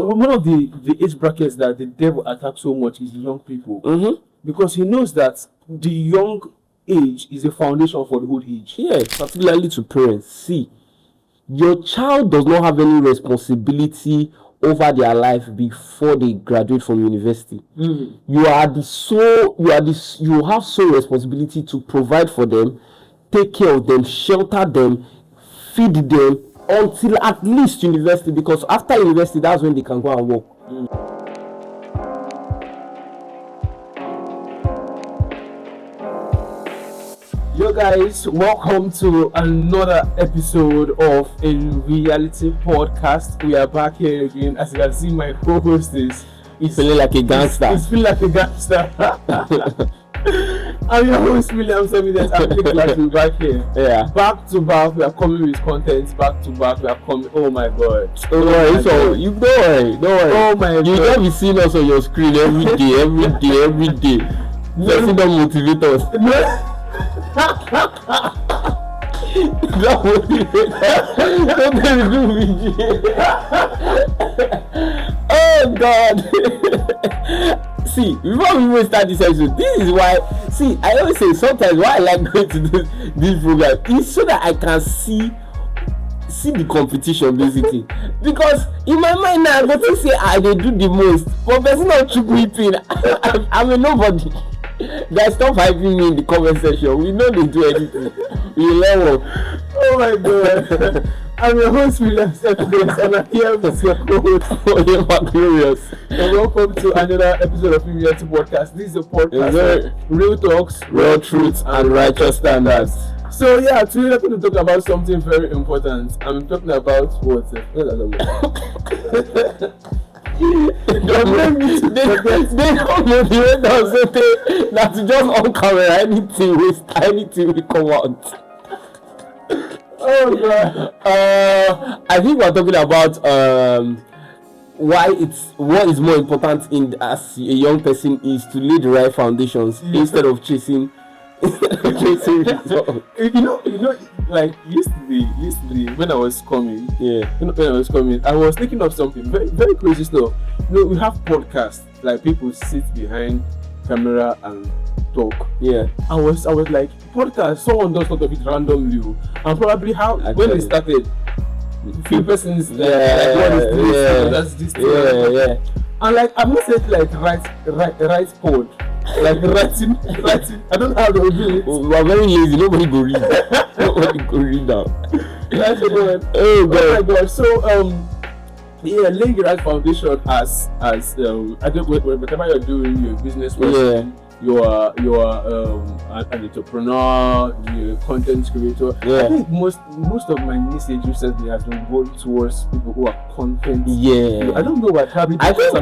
One of the age brackets that the devil attacks so much is young people. Because he knows that the young age is a foundation for the old age. Yeah, particularly to parents. See, your child does not have any responsibility over their life before they graduate from university. You have sole responsibility to provide for them, take care of them, shelter them, feed them until at least university, because after university that's when they can go and work. Yo guys, welcome to another episode of InReality podcast. We are back here again. As you can see, my co-host is feeling like a gangster. He's feeling like a gangster. I'm your host, William Semides. I'm really glad to be back here. Yeah. Back to back, we are coming with content. Back to back, we are coming. Oh my god. Don't worry. Don't worry. Oh my god. You don't be seeing us on your screen every day. Let's don't motivate us. Don't do me. Oh God. See, before we even start this episode, this is why. See, I always say sometimes why I like going to this program is so that I can see the competition basically. Because in my mind now, but you say I they do the most, but there's not weeping. I'm a nobody. Guys, stop hyping me in the comment section. We know they do anything. We level. Oh my god. I'm your host, William Semides, and I'm here with your co-host, Glorious. and welcome to another episode of InReality podcast. This is a podcast, real talks, Real truths, and righteous standards. So yeah, today we're going to talk about something very important. I'm talking about what? They don't motivate us that to just on camera anything will come out. Oh god. I think we're talking about what is more important as a young person is to lay the right foundations instead of chasing results. You know, like yesterday when I was coming, I was thinking of something very, very crazy stuff. You know, we have podcasts, like people sit behind camera and talk. Yeah. I was like, podcast, someone does not of it randomly, and probably when it started, few persons that's this thing. And like I'm not saying like write code. Like writing. I don't know how to do it. We are very lazy. Nobody go read. Nobody go read now. That's good. Oh my god. So laying the right foundation as I don't whatever you're doing, your business person, you're an entrepreneur, you're a content creator. I think most of my message recently has been going towards people who are content. I don't know what happened. I think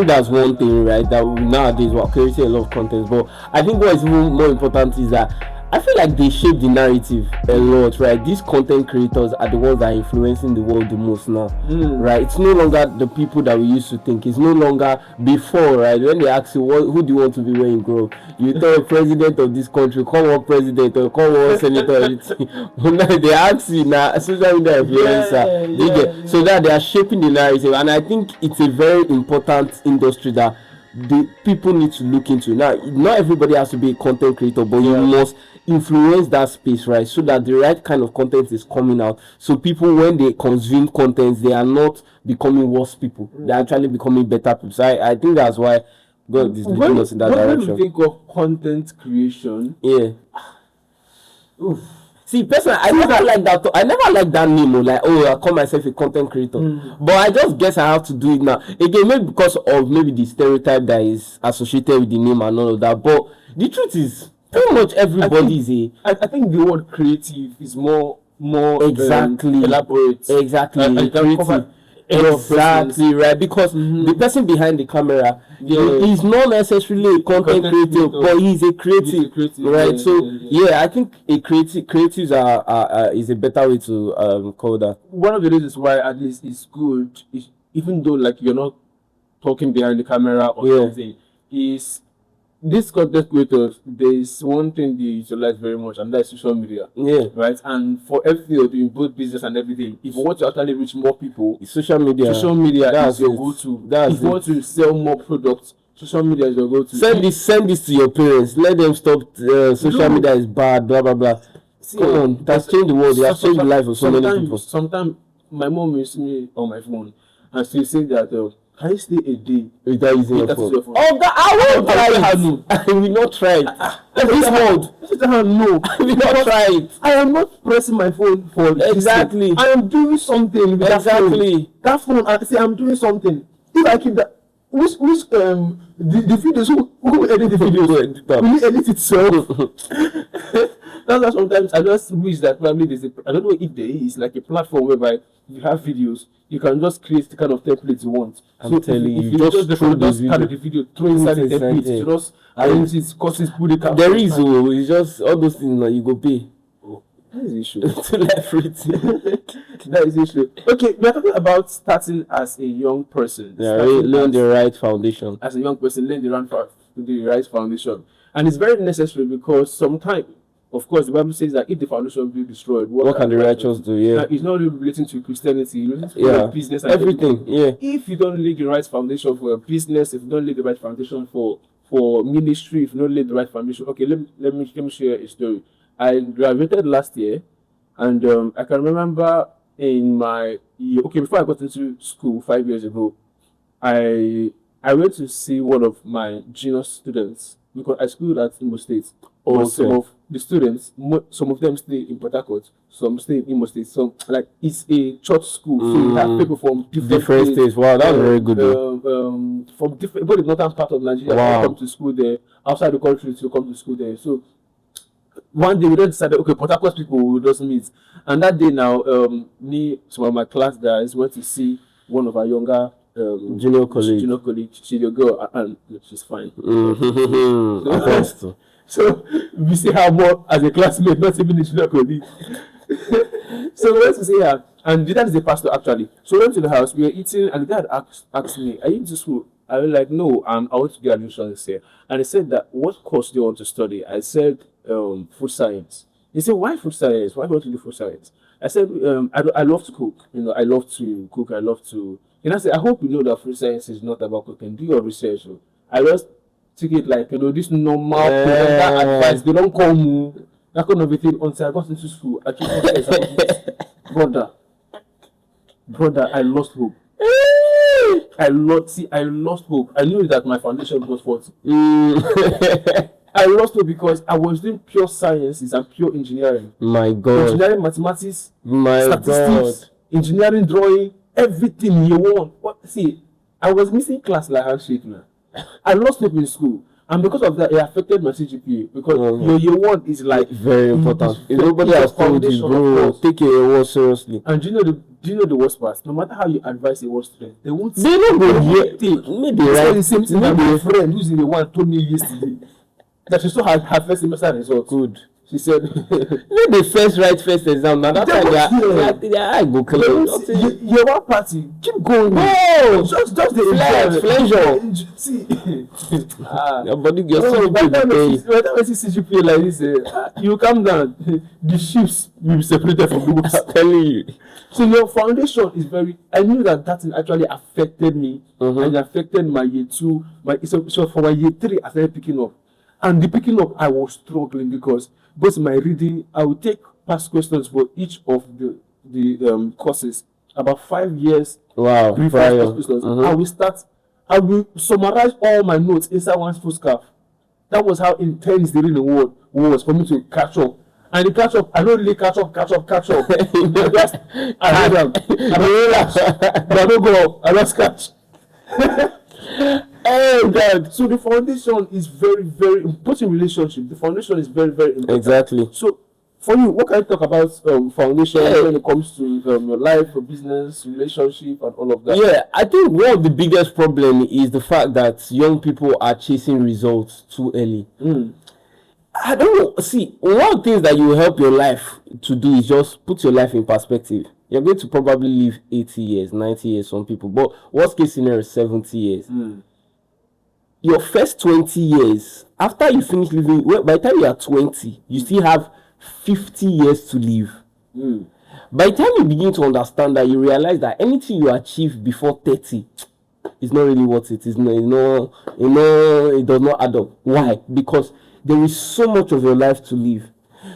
that's one thing, right? That nowadays we're creating a lot of content, but I think what is even more important is that I feel like they shape the narrative a lot, right? These content creators are the ones that are influencing the world the most now, right? It's no longer the people that we used to think. It's no longer before, right? When they ask you, who do you want to be when you grow up? You tell the president of this country, come on president, or come on senator, everything. But now they ask you now, social media influencer, so that they are shaping the narrative. And I think it's a very important industry that the people need to look into. Now, not everybody has to be a content creator, but you must influence that space, right? So that the right kind of content is coming out. So people, when they consume content, they are not becoming worse people. They're actually becoming better people. So I think that's why God is leading us in that direction. When you think of content creation, see, personally, I never like that. I never like that name. I call myself a content creator. But I just guess I have to do it now. Again, maybe because of the stereotype that is associated with the name and all of that. But the truth is, pretty much everybody is I think the word creative is more exactly elaborate. Exactly. Creative. Exactly, right? Because the person behind the camera is not necessarily a content creator, but he's a creative, right? I think creatives are is a better way to call that. One of the reasons why at least it's good is, even though like you're not talking behind the camera or something, is these content creators, there is one thing they utilize very much, and that's social media. Yeah. Right. And for everything, in both business and everything, if you want to actually reach more people, Social media is your go-to. If you want to sell more products, social media is your go-to. Send this to your parents. Let them stop. Social media is bad. Blah blah blah. Come on, that's changed the world. It has changed the life of so many people. Sometimes my mom used me on my phone, and she said that can you stay a day without using your phone? Oh, God, I will try it. I will not try it. This month, no, I will not try it. I am not pressing my phone for exactly. I am doing something with exactly that phone. I say I'm doing something. If I keep that, which the videos who will edit the videos? Will you edit itself? That's why sometimes I just wish that probably there's I don't know if there is like a platform whereby you have videos, you can just create the kind of templates you want. I'm telling you, just carry the video, throw inside the template, you just arrange it, courses, put it. There is, it's just all those things that you go pay. That is the issue. To everything. That is the issue. Okay, we are talking about starting as a young person. Yeah, learn the right foundation. As a young person, learn the right foundation. And it's very necessary because sometimes, of course, the Bible says that if the foundation will be destroyed, what can the righteous do? Yeah. It's not really relating to Christianity, it's relating to business and everything. Yeah. If you don't lay the right foundation for a business, if you don't lay the right foundation for ministry, if you don't lay the right foundation, okay, let me share a story. I graduated last year, and I can remember in my before I got into school 5 years ago, I went to see one of my junior students because I schooled at Imo State. Some of the students, some of them stay in Port Harcourt, some stay in Imo State. So like it's a church school, so you have people from different states. Wow, that's very good. From different, but the northern part of Nigeria, come to school there. Outside the country to come to school there. So one day we then decided, okay, Port Harcourt people will just meet. And that day now, some of my class guys went to see one of our younger junior colleague. She's a girl, and she's fine. So we see her more as a classmate, not even a junior colleague. So we went to see her, and the dad is a pastor actually. So we went to the house, we were eating, and the dad asked me, "Are you into school?" I was like, "No, I want to get admission this year." And he said that, "What course do you want to study?" I said, "Food science." He said, "Why food science? Why do you want to do food science?" I said, I love to cook. I love to cook. I love to." And I said, "I hope you know that food science is not about cooking. Do your research." I just took it like, this normal advice. They don't call me that kind of a thing until I got into school. I brother, I lost hope. I lost hope. I knew that my foundation was faulty. I lost hope because I was doing pure sciences and pure engineering. My God. Engineering, mathematics, statistics, engineering, drawing, everything you want. See, I was missing class like handshake now. I lost hope in school. And because of that, it affected my CGPA. Because your year one is like very important. If nobody has told you, bro, take your year one seriously. And do you know the worst part? No matter how you advise a worst student, they won't. They don't go here. Maybe right. The same thing. My friend who's in the one told me yesterday that she saw her first semester result. Good. She said, the first exam. Now that I go clear. Your one party, keep going. No, just the pleasure. See, your body gets so good. When I see CGPA like this, you calm down. The ships will be separated from the boats. I'm telling you. So your foundation is very. I knew that actually affected me and affected my year 2. So for my year 3, I started picking up. And the picking up, I was struggling because both my reading, I would take past questions for each of the courses, about 5 years. Wow, prior. I will summarize all my notes inside one full scarf. That was how intense the reading was for me to catch up. And the catch up, I don't really catch up. I don't go up, I just catch. Oh God! So the foundation is very, very important in relationship. The foundation is very, very important. Exactly. So, for you, what can you talk about foundation when it comes to your life, your business, relationship, and all of that? Yeah, I think one of the biggest problem is the fact that young people are chasing results too early. I don't know. See, one of the things that you will help your life to do is just put your life in perspective. You're going to probably live 80 years, 90 years, some people, but worst case scenario is 70 years. your first 20 years, after you finish living, well, by the time you are 20, you still have 50 years to live. By the time you begin to understand that, you realize that anything you achieve before 30 is not really worth it. It does not add up. Why? Because there is so much of your life to live.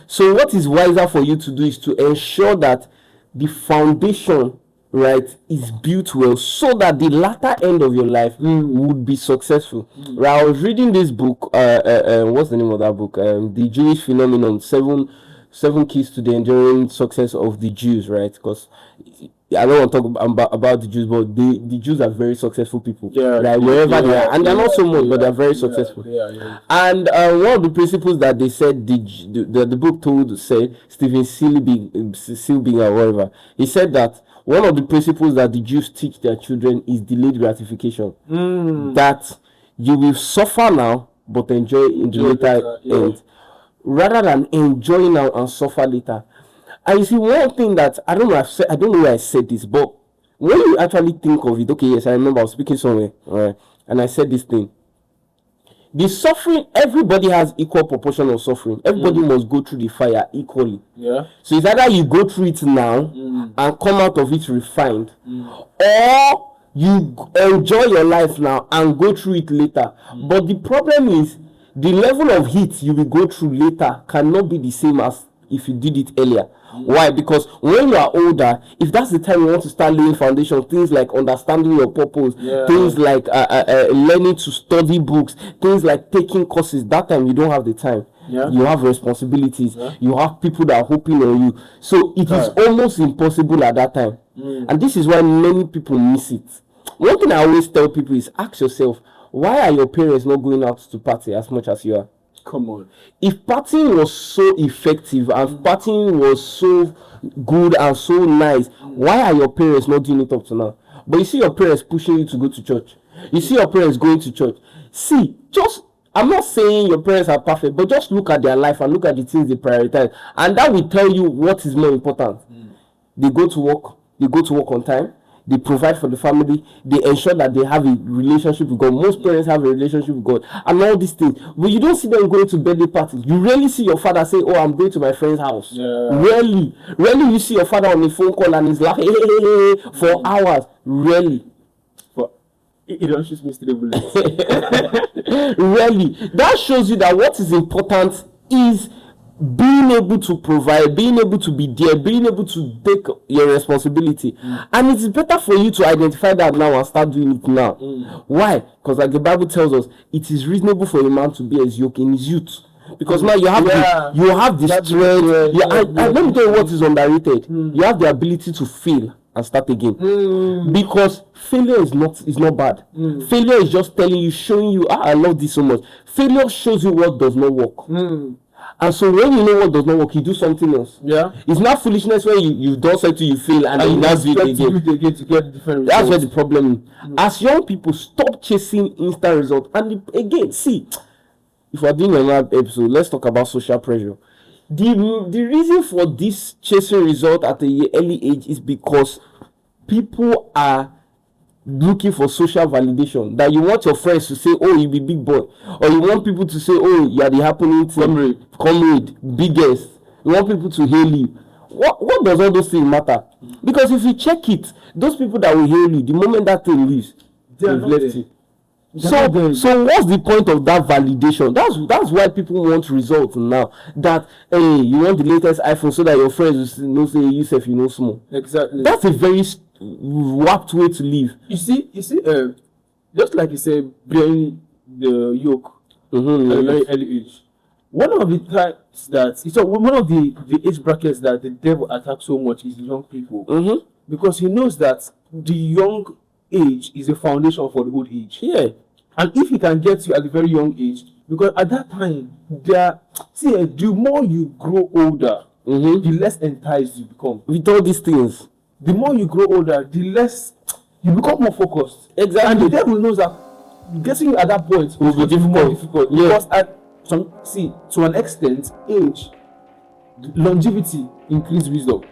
So what is wiser for you to do is to ensure that the foundation, right, is built well, so that the latter end of your life would be successful. Right, I was reading this book, what's the name of that book? The Jewish Phenomenon, seven keys to the enduring success of the Jews, right? Because I don't want to talk about the Jews, but the Jews are very successful people, right? Wherever they are, and they're not so much, but they're very successful. And one of the principles that they said, the book said, Stephen Seelbing or whatever, he said that one of the principles that the Jews teach their children is delayed gratification. That you will suffer now, but enjoy in the later end, rather than enjoy now and suffer later. And you see, one thing that I don't know where I said this, but when you actually think of it, okay, yes, I remember I was speaking somewhere, right, and I said this thing. The suffering, everybody has equal proportion of suffering. Everybody must go through the fire equally. So it's either you go through it now and come out of it refined, or you enjoy your life now and go through it later. But the problem is, the level of heat you will go through later cannot be the same as if you did it earlier. Why? Because when you are older, if that's the time you want to start laying foundation, things like understanding your purpose, things like learning to study books, things like taking courses, that time you don't have the time. You have responsibilities. You have people that are hoping on you. So it is almost impossible at that time. And this is why many people miss it. One thing I always tell people is, ask yourself, why are your parents not going out to party as much as you are? Come on. If partying was so effective and partying was so good and so nice, why are your parents not doing it up to now? But you see your parents pushing you to go to church. You see your parents going to church. See, I'm not saying your parents are perfect, but just look at their life and look at the things they prioritize. And that will tell you what is more important. They go to work. They go to work on time. They provide for the family. They ensure that they have a relationship with God. Most parents have a relationship with God, and all these things. But you don't see them going to birthday parties. You rarely see your father say, "Oh, I'm going to my friend's house." Rarely you see your father on a phone call and he's laughing for hours. Rarely. It don't shoot me to the bullet. Rarely. That shows you that what is important is being able to provide, being able to be there, being able to take your responsibility. And it is better for you to identify that now and start doing it now. Why? Because like the Bible tells us, it is reasonable for a man to bear his yoke in his youth. Because now you have the strength. And let me tell you what is underrated. You have the ability to fail and start again. Because failure is not bad. Failure is just telling you, showing you, I love this so much. Failure shows you what does not work. And so when you know what does not work, you do something else. It's not foolishness when you don't say to you fail and then that's it again. That's where the problem is. As young people, stop chasing instant results. And again, see, if we're doing another episode, let's talk about social pressure. The reason for this chasing result at an early age is because people are looking for social validation. That you want your friends to say, "Oh, you be big boy," or you want people to say, "Oh, you are the happening comrade, biggest." You want people to hail you. What does all those things matter? Because if you check it, those people that will hail you, the moment that thing leaves, they've left you. So what's the point of that validation? That's why people want results now. That you want the latest iPhone so that your friends will know say yourself you know small. Exactly. That's a very warped way to live. You see, just like you said, bearing the yoke at a very early age. One of the types one of the age brackets that the devil attacks so much is young people. Because he knows that the young age is a foundation for the old age. And if he can get you at a very young age, because at that time, the more you grow older, the less enticed you become. With all these things. The more you grow older, the less you become more focused. Exactly. And the devil knows that getting you at that point will be more difficult. Because to an extent, age, longevity increase wisdom.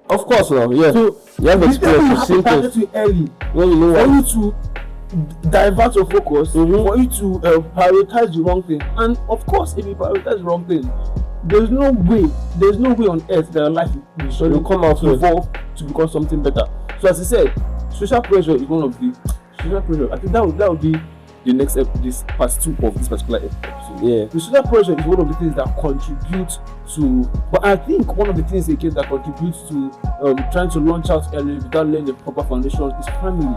Of course, now, So you have experience to early. When you know for you to divert your focus, for you to prioritize the wrong thing. And of course, if you prioritize the wrong thing, there's no way on earth that your life will come out to evolve to become something better. So as I said, social pressure is one of the social pressure. I think that would be the next this part 2 of this particular episode. Yeah. The social pressure is one of the things that contribute to, but I think one of the things again that contributes to trying to launch out early without laying the proper foundation is family.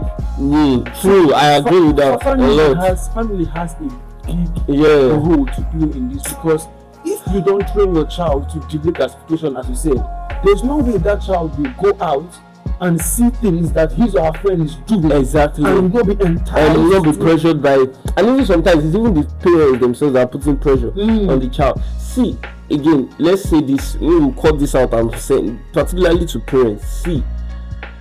True, I agree with that. Family has a big role to play in this, because if you don't train your child to delay classification, as you said, there's no way that child will go out and see things that his or her friend is doing. Exactly. And will not be entirely. And will not be pressured by it. And even sometimes it's even the parents themselves that are putting pressure on the child. See, again, let's say this, we will cut this out and say, particularly to parents, see,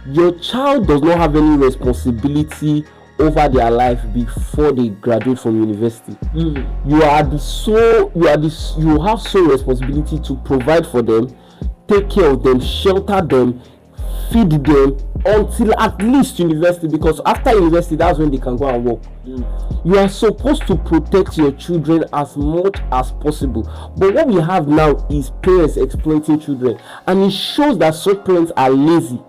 your child does not have any responsibility over their life before they graduate from university. You have sole responsibility to provide for them, take care of them, shelter them, feed them until at least university, because after university that's when they can go and work. You are supposed to protect your children as much as possible, but what we have now is parents exploiting children, and it shows that such parents are lazy.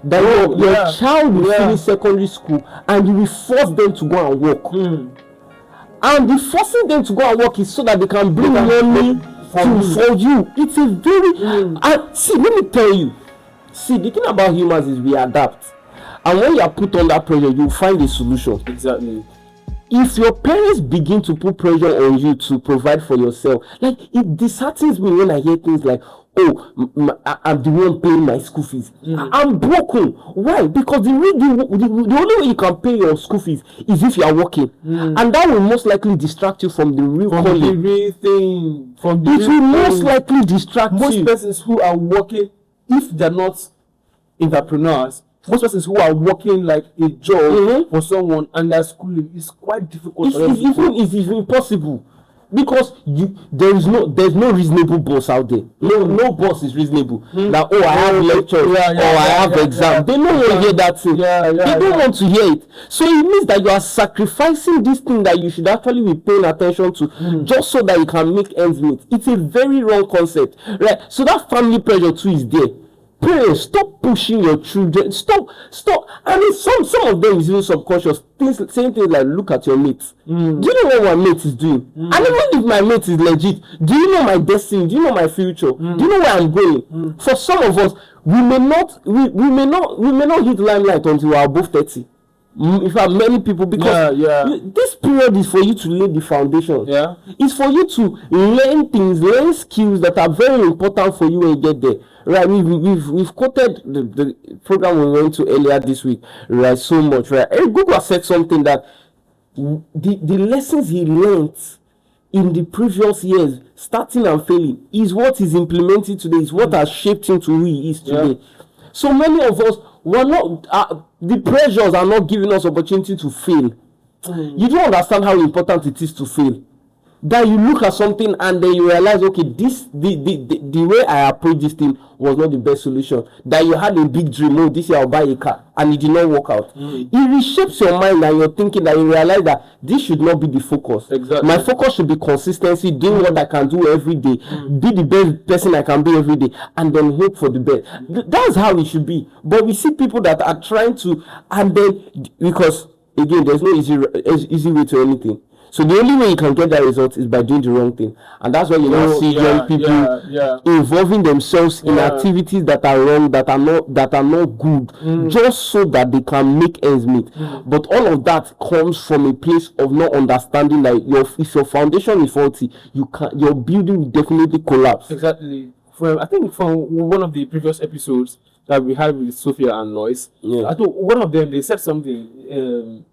That your child will finish secondary school and you will force them to go and work. And the forcing them to go and work is so that they can bring money for you. It's a very see, let me tell you. See, the thing about humans is we adapt, and when you are put under pressure, you find a solution. Exactly. If your parents begin to put pressure on you to provide for yourself, like, it disheartens me when I hear things like, oh, I'm the one paying my school fees. I'm broken. Why? Because the only way you can pay your school fees is if you are working, and that will most likely distract you from the real calling. The real thing. It will most likely distract you. Most persons who are working, if they're not entrepreneurs, most persons who are working like a job for someone and they're schooling, is quite difficult. It's even impossible, because there's no reasonable boss out there. No boss is reasonable. That I have lectures, I have exam. They don't want to hear that thing. They don't want to hear it. So it means that you are sacrificing this thing that you should actually be paying attention to, just so that you can make ends meet. It's a very wrong concept, right? So that family pressure too is there. Parents, stop pushing your children. Stop. I mean, some of them is even subconscious. Saying things like, look at your mates. Do you know what my mate is doing? And even if my mate is legit, do you know my destiny? Do you know my future? Do you know where I'm going? For some of us, we may not hit limelight until we are above 30. In fact, many people, because this period is for you to lay the foundation. It's for you to learn skills that are very important for you when you get there. Right, we've quoted the program we went to earlier this week, right, so much, right. And Google said something that the lessons he learned in the previous years, starting and failing, is what he's implementing today, is what has shaped him to who he is today. So many of us were not, the pressures are not giving us opportunity to fail. You don't understand how important it is to fail. That you look at something and then you realize, okay, the way I approach this thing was not the best solution. That you had a big dream, oh, this year I'll buy a car, and it did not work out. It reshapes your mind and your thinking, that you realize that this should not be the focus. Exactly. My focus should be consistency, doing what I can do every day, be the best person I can be every day, and then hope for the best. That's how it should be. But we see people that are trying to, and then, because again, there's no easy way to anything. So the only way you can get that result is by doing the wrong thing, and that's why you now see young people involving themselves in activities that are wrong, that are not good, just so that they can make ends meet. But all of that comes from a place of not understanding that if your foundation is faulty, your building will definitely collapse. Exactly. I think from one of the previous episodes that we had with Sophia and Noise, I thought one of them, they said something,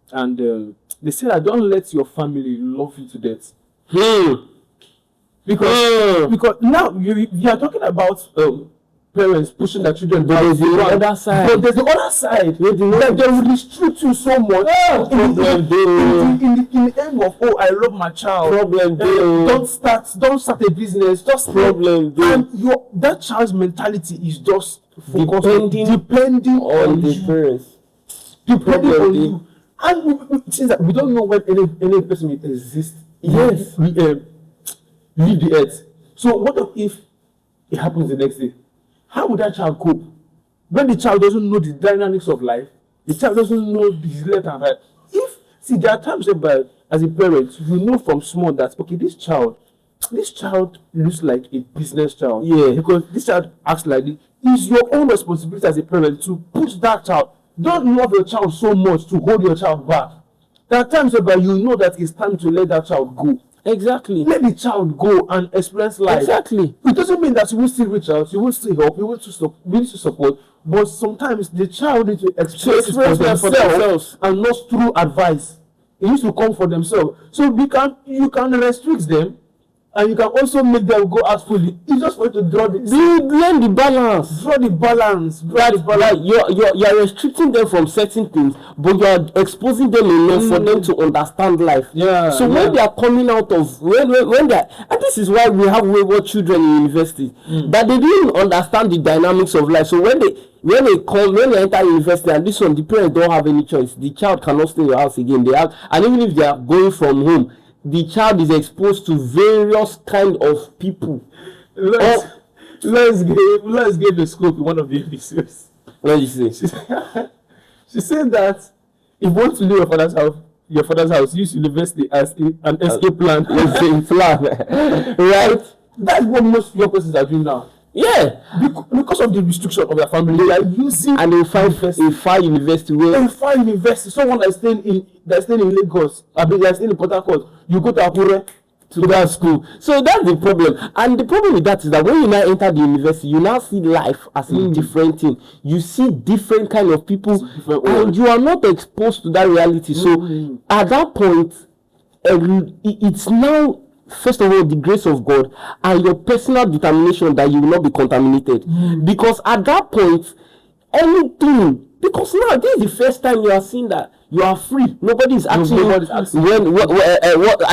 they said that don't let your family love you to death. Because now you are talking about parents pushing their children, but there's the other side. But there's the other side. That they will restrict you so much. In the aim of, I love my child. Don't start a business. Just and that child's mentality is just depending on the parents. Depending on you. And since that we don't know when any person will exist. Yes. We leave the earth. So what if it happens the next day? How would that child cope? When the child doesn't know the dynamics of life, the child doesn't know his left and right. There are times whereby, as a parent, you know from small that, okay, this child looks like a business child. Yeah. Because this child acts like this. It's your own responsibility as a parent to push that child. Don't love your child so much to hold your child back. There are times whereby you know that it's time to let that child go. Exactly. Let the child go and experience life. Exactly. It doesn't mean that you will still reach out, you will still help, you will to support, but sometimes the child needs to express it for themselves and not through advice. It needs to come for themselves. So you can restrict them, and you can also make them go out fully. It's just for you to learn the balance. Draw the balance. Like you're restricting them from certain things, but you're exposing them enough for them to understand life. Yeah. So when they are coming out of when they are, and this is why we have wayward children in university, that they didn't understand the dynamics of life. So when they enter university, and this one, the parents don't have any choice. The child cannot stay in your house again. And even if they are going from home, the child is exposed to various kind of people. Let's give the scope in one of the episodes. What did you say? She said that if you want to leave your father's house, use university as an escape plan. Right? That's what most young persons are doing now. Yeah, because of the restriction of their family, they are using, and they find a far university where someone that's staying in Lagos, they're staying in Port Harcourt. You go to Akure to that school. So that's the problem. And the problem with that is that when you now enter the university, you now see life as a different thing. You see different kind of people, and you are not exposed to that reality. So at that point, it's now, first of all, the grace of God and your personal determination that you will not be contaminated. Because at that point, anything, because now this is the first time you are seeing that you are free. Nobody is asking you what are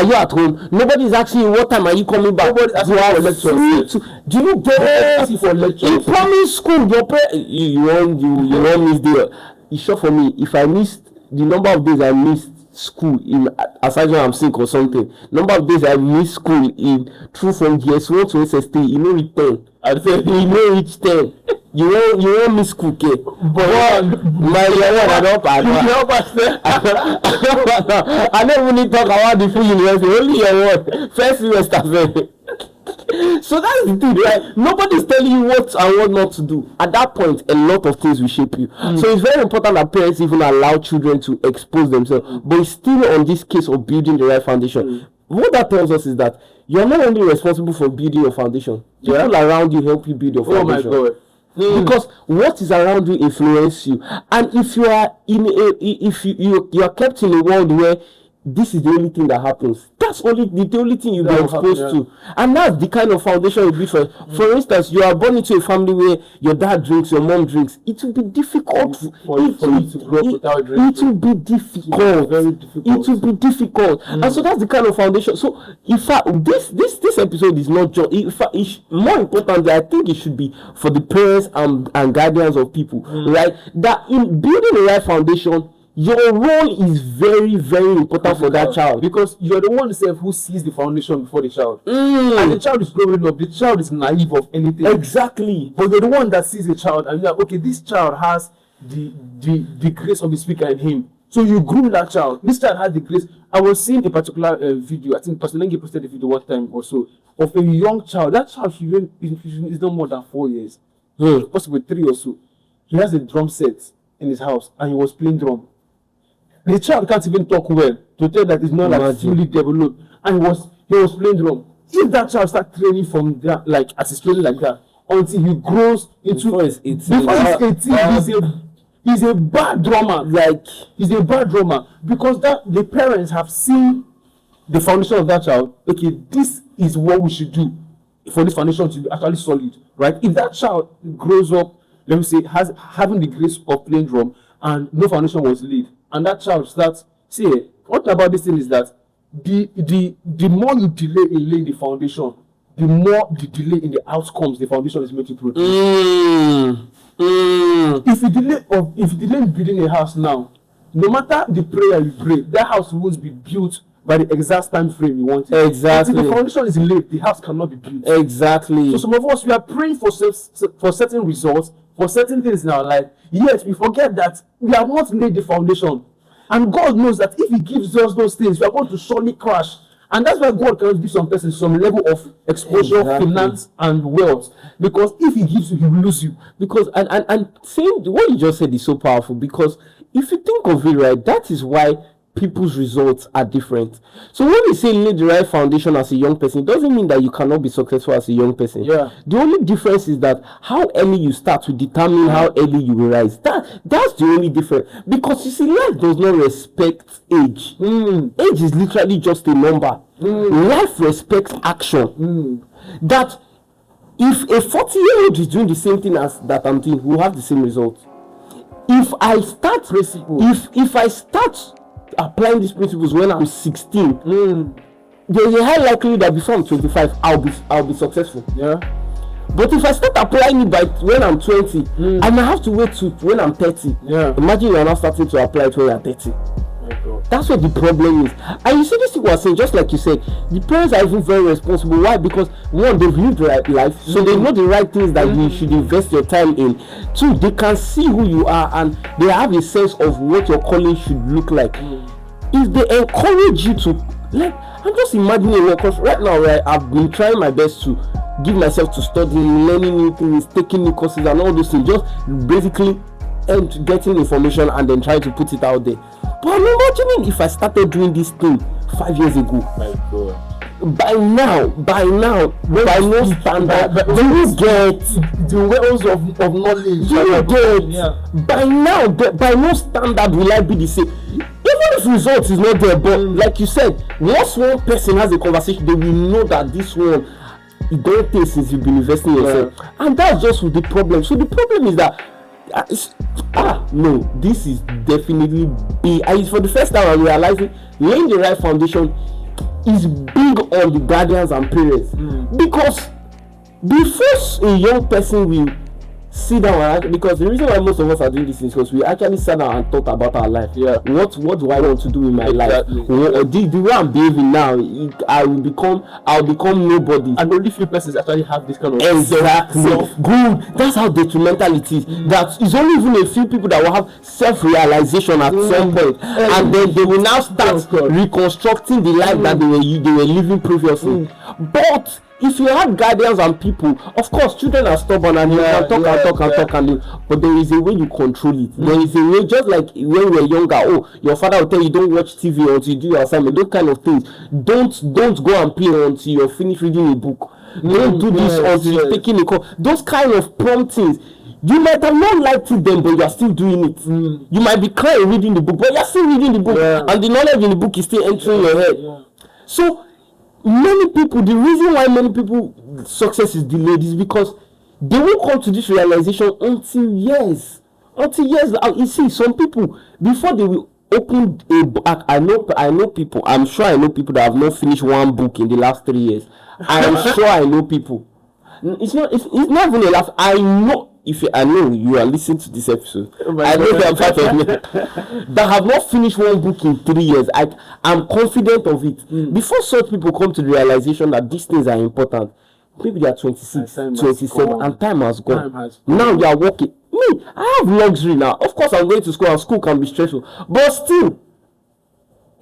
you at home. Nobody is asking you what time are you coming back. You are free to. Do you get for lectures? In primary school, you won't miss the. It's sure for me. If I missed the number of days I missed school in aside when I'm sick or something, number of days I missed school in through from GS1 to SST, you know, reach 10. I say you know reach 10. You won't miss school, okay? But my year one, I don't I don't really talk about the full university. Only year one, first semester. So that's the thing, right? Nobody's telling you what and what not to do. At that point, a lot of things will shape you. So it's very important that parents even allow children to expose themselves. But it's still on this case of building the right foundation. What that tells us is that you're not only responsible for building your foundation, people around you help you build your foundation. Oh my God. Because what is around you influence you, and if you are you are kept in a world where this is the only thing that happens, that's the only thing you'll be exposed to, and that's the kind of foundation you build for. For instance, you are born into a family where your dad drinks, your mom drinks. It will be difficult for you to grow up without drinking. It will be difficult. Very difficult. It will be difficult, and so that's the kind of foundation. So, in fact, this episode is not just. In fact, it's more importantly, I think it should be for the parents and guardians of people, right? That in building the right foundation, your role is very, very important for that child, because you're the one who sees the foundation before the child, and the child is growing up. The child is naive of anything. Exactly. But you're the one that sees the child, and you're like, okay, this child has the grace of the speaker in him. So you groom that child. This child has the grace. I was seeing a particular video. I think Pastor Nengi posted a video one time or so of a young child. That child is no more than 4 years, possibly 3 or so. He has a drum set in his house, and he was playing drum. The child can't even talk well to tell that it's not like fully developed, and he was playing drum. If that child starts training from that, like as he's training like that, until he grows into before he's 18, he's a bad drummer. He's a bad drummer, because the parents have seen the foundation of that child. Okay, this is what we should do for this foundation to be actually solid, right? If that child grows up, let me say, having the grace of playing drum and no foundation was laid, and that child starts, what about this thing is that the more you delay in laying the foundation, the more the delay in the outcomes the foundation is made to produce. If you delay in building a house now no matter the prayer you pray, that house won't be built by the exact time frame you want it. Exactly. Until the foundation is laid, the house cannot be built. Exactly. So some of us, we are praying for certain results, for certain things in our life, yet we forget that we have not laid the foundation. And God knows that if He gives us those things, we are going to surely crash. And that's why God cannot give some person some level of exposure, finance, and wealth. Because if He gives you, He will lose you. Because and saying what you just said is so powerful, because if you think of it, right, that is why people's results are different. So when we say lay the right foundation as a young person, it doesn't mean that you cannot be successful as a young person. Yeah. The only difference is that how early you start to determine how early you will rise. That's the only difference. Because you see, life does not respect age. Age is literally just a number. Life respects action. That if a 40-year-old is doing the same thing as that I'm doing, we'll have the same result. If I start applying these principles when I'm 16, there's a high likelihood that before I'm 25, I'll be successful. Yeah. But if I start applying it by when I'm 20, I might have to wait to when I'm 30. Yeah. Imagine you're not starting to apply it when you're 30. That's what the problem is. And you see, this thing was saying, just like you said, the parents are even very responsible. Why? Because one, they've lived the right life, so they know the right things that you should invest your time in. Two, they can see who you are and they have a sense of what your calling should look like. If they encourage you to, like, I'm just imagining, because right now, right, I've been trying my best to give myself to studying, learning new things, taking new courses and all those things, just basically and getting information and then trying to put it out there. But I'm imagining if I started doing this thing 5 years ago. My God. By now, by no standard, do you get the wells of knowledge? Do you get? By now, by no standard will I be the same. Even if results is not there, but like you said, once one person has a conversation, they will know that this one, it don't take since you've been investing in yourself. And that's just the problem. So the problem is that no, this is definitely big. And for the first time I'm realizing laying the right foundation is big on the guardians and parents. Because before a young person will sit down and, because the reason why most of us are doing this is because we actually sat down and thought about our life. What do I want to do in my life? The way I'm behaving now, I'll become nobody. And only few persons actually have this kind of good. That's how detrimental it is. That it's only even a few people that will have self-realization at some point, and then they will now start reconstructing the life that they were living previously. But if you have guardians and people, of course, children are stubborn and you can talk, but there is a way you control it. There is a way, just like when we were younger, your father will tell you don't watch TV until you do your assignment, those kind of things. Don't go and play until you're finished reading a book. Don't do this until you're taking a call. Those kind of promptings. You might have not liked it then, but you are still doing it. You might be crying reading the book, but you are still reading the book, and the knowledge in the book is still entering your head. So many people, the reason why many people success is delayed is because they won't come to this realization until years. You see, some people, before they will open a book, I know people, I'm sure I know people that have not finished one book in the last 3 years. I am sure I know people. It's not even a laugh. I know you are listening to this episode. I know they are part of me that have not finished one book in 3 years. I'm confident of it. Before such people come to the realization that these things are important, maybe they are 26, 27, and time has gone. Now you are working. Me, I have luxury now. Of course, I'm going to school, and school can be stressful, but still,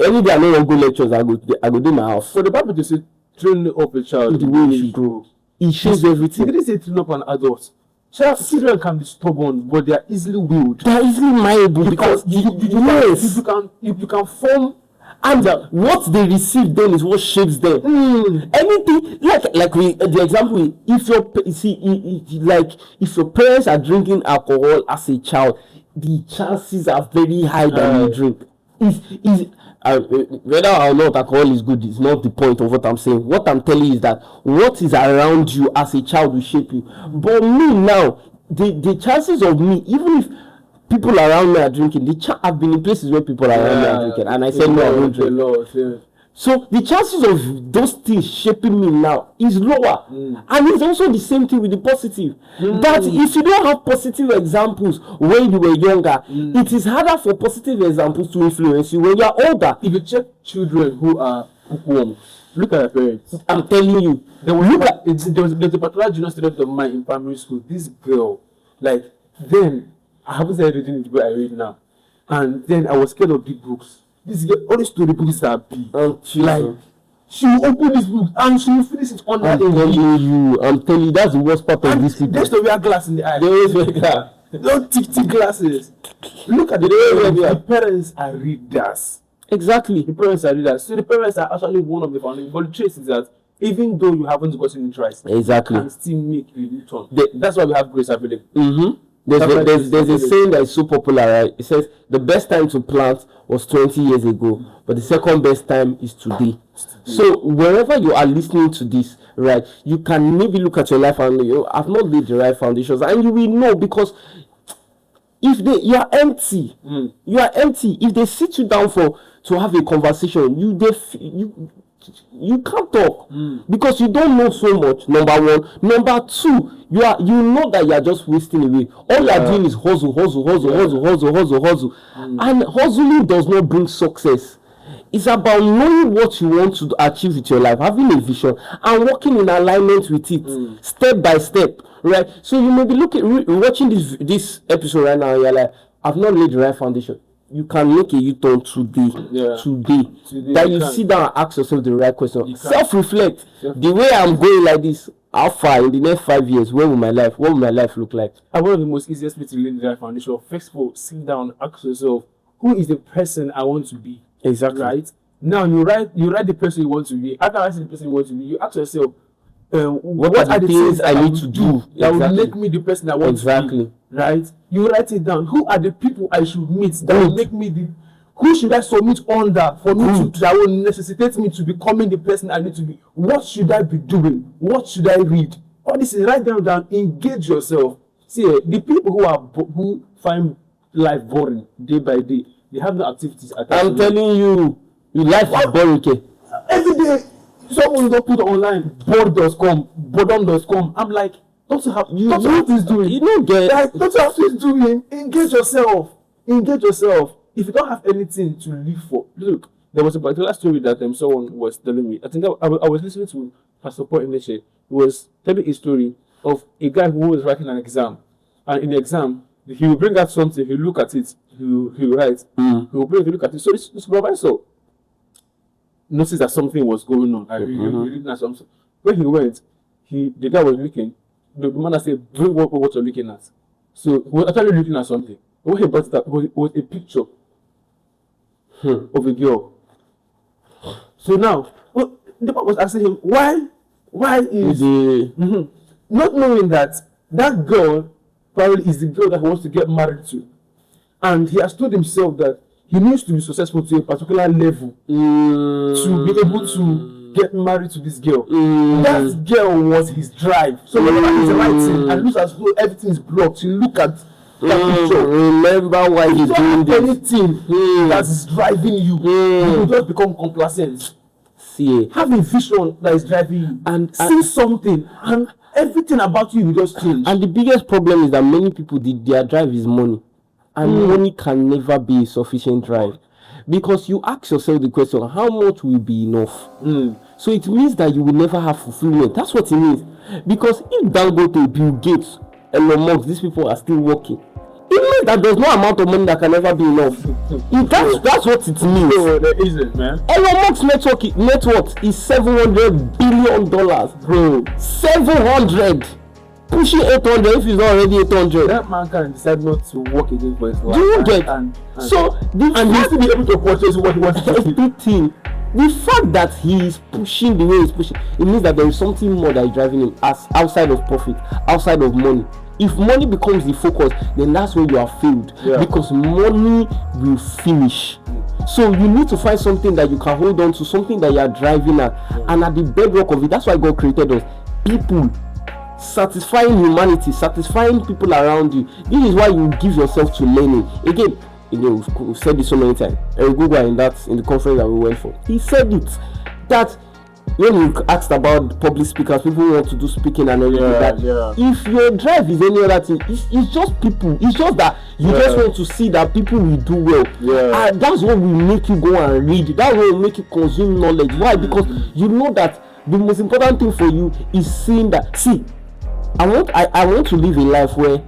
any day I know go lectures, I go do my house. So the Bible just said, train up a child the way he should grow. It shows everything. He didn't say train up an adult. Children can be stubborn, but they are easily willed. They are easily malleable because you can form, and what they receive then is what shapes them. Anything like the example, if your parents are drinking alcohol as a child, the chances are very high that you drink. Whether or not alcohol is good is not the point of what I'm saying. What I'm telling you is that what is around you as a child will shape you. But me now, the chances of me, even if people around me are drinking, I've been in places where people around me are drinking, and I said no, I don't drink. So the chances of those things shaping me now is lower. And it's also the same thing with the positive. That if you don't have positive examples when you were younger, it is harder for positive examples to influence you when you are older. If you check children who are bookworms, look at their parents. I'm telling you. There's a particular junior student of mine in primary school. This girl, like, then I haven't started reading the book I read now. And then I was scared of big books. This girl, all the story books are big. Like, she will open this book and she will finish it under I'm telling you, that's the worst part of this. They still wear glass in the eye. They always wear glass. Don't thick glasses. Look at the parents are readers. Exactly. The parents are readers. So the parents are actually one of the founding. But the truth is that even though you haven't gotten it right, exactly, you can still make a return. That's why we have grace available. There's a saying that is so popular, right? It says the best time to plant was 20 years ago, but the second best time is today. So wherever you are listening to this, right, you can maybe look at your life and I've not laid the right foundations, and you will know, because if you are empty, If they sit you down to have a conversation, you can't talk because you don't know so much. Number one. Number two, you know that you are just wasting away. All you are doing is hustle. And hustling does not bring success. It's about knowing what you want to achieve with your life, having a vision and working in alignment with it, step by step, right? So you may be watching this episode right now and you're like, I've not laid the right foundation. You can make a U-turn today. That you sit down and ask yourself the right question. Self-reflect. The way I'm going like this, how far in the next 5 years, what will my life look like? And one of the most easiest ways to lay the right foundation, first of all, sit down and ask yourself, who is the person I want to be? Exactly. Right? Now you write the person you want to be. After writing the person you want to be, you ask yourself, what are the things I need to do that will make me the person I want to be? Right? You write it down. Who are the people I should meet that will make me who should I submit under for me that will necessitate me to becoming the person I need to be? What should I be doing? What should I read? All this is write down, engage yourself. See, the people who find life boring day by day, they have no activities attached. I'm telling you, your life is boring. Okay? Every day, someone will put online, boredom.com. I'm like, don't you have things doing? You don't get. Like, don't you have things doing? Engage yourself. If you don't have anything to live for, look, there was a particular story that someone was telling me. I think I was listening to Pastor Paul English. He was telling a story of a guy who was writing an exam, and in the exam, he will bring out something. He look at it. He will write. He will bring it. Look at it. So this supervisor noticed that something was going on. He looking at something. When he went, the guy was looking. The man said, "Bring what you're looking at." So he was actually looking at something. When he brought it up, it was a picture of a girl. So now, the man was asking him, why is not knowing that girl probably is the girl that he wants to get married to, and he has told himself that he needs to be successful to a particular level to be able to get married to this girl. That girl was his drive. So whenever he's writing and looks as though everything is blocked, you look at that picture. Remember why he's doing this. Anything that is driving you, you will just become complacent. See, have a vision that is driving you, and see something, and everything about you will just change. And the biggest problem is that many people, their drive is money, and money can never be a sufficient drive, because you ask yourself the question, how much will be enough? So it means that you will never have fulfillment. That's what it means. Because if Dangote, Bill Gates, Elon Musk, these people are still working, it means that there's no amount of money that can never be enough. That's what it means. No, there isn't, man. Elon Musk's net worth is $700 billion, bro. 700, pushing 800 if he's not already 800. That man can decide not to work again for his life. Do you get? And he'll still be able to purchase what he wants to everything. The fact that he is pushing the way he's pushing, it means that there is something more that is driving him outside of profit, outside of money. If money becomes the focus, then that's where you are failed, because money will finish. So you need to find something that you can hold on to, something that you are driving at, and at the bedrock of it, that's why God created us. People, satisfying humanity, satisfying people around you. This is why you give yourself to learning. Again, we've said this so many times. Eric Gugwa in the conference that we went for, he said it that when he asked about public speakers, people who want to do speaking and everything, if your drive is any other thing, it's just people. It's just that you just want to see that people will do well. That's what will make you go and read. That's what will make you consume knowledge. Why? Because you know that the most important thing for you is seeing that. See, I want to live a life where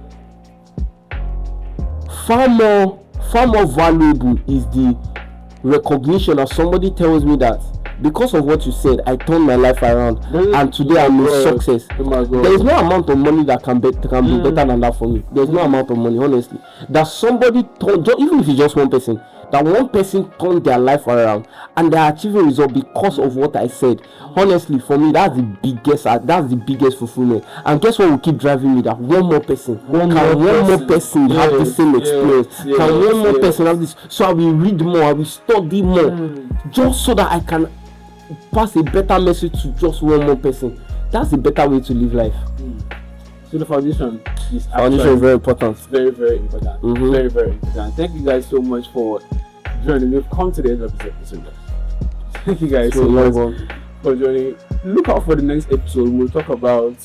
far more valuable is the recognition that somebody tells me that because of what you said, I turned my life around, and today I'm a success. There is no amount of money that can be better than that for me. There's no amount of money, honestly. That somebody turned, even if it's just one person, that one person turned their life around and they're achieving result because of what I said. Honestly, for me, that's the biggest fulfillment. And guess what will keep driving me? That one more person have the same experience. Can one more person have this? So I will read more, I will study more, just so that I can pass a better message to just one more person. That's a better way to live life. So the foundation is very important. Very, very important. Very, very important. Thank you guys so much for joining me. We've come to the end of this episode. Thank you guys so much for joining. Look out for the next episode. We'll talk about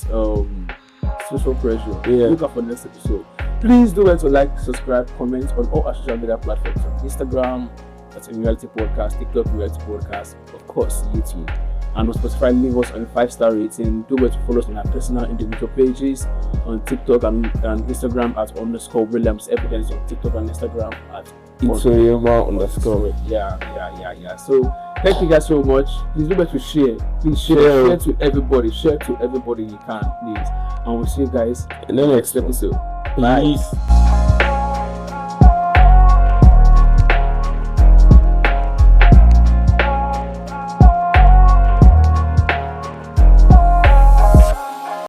social pressure. Look out for the next episode. Please do well to like, subscribe, comment on all our social media platforms. Instagram, that's InReality Podcast, TikTok, InReality Podcast, of course, YouTube. And on Spotify, leave us on a 5-star rating. Do well to follow us on our personal individual pages on TikTok and Instagram at _Williams Evidence on TikTok and Instagram at _. Yeah. So thank you guys so much. Please do well to share. Please share to everybody. Share to everybody you can, please. And we'll see you guys in the next episode. Bye.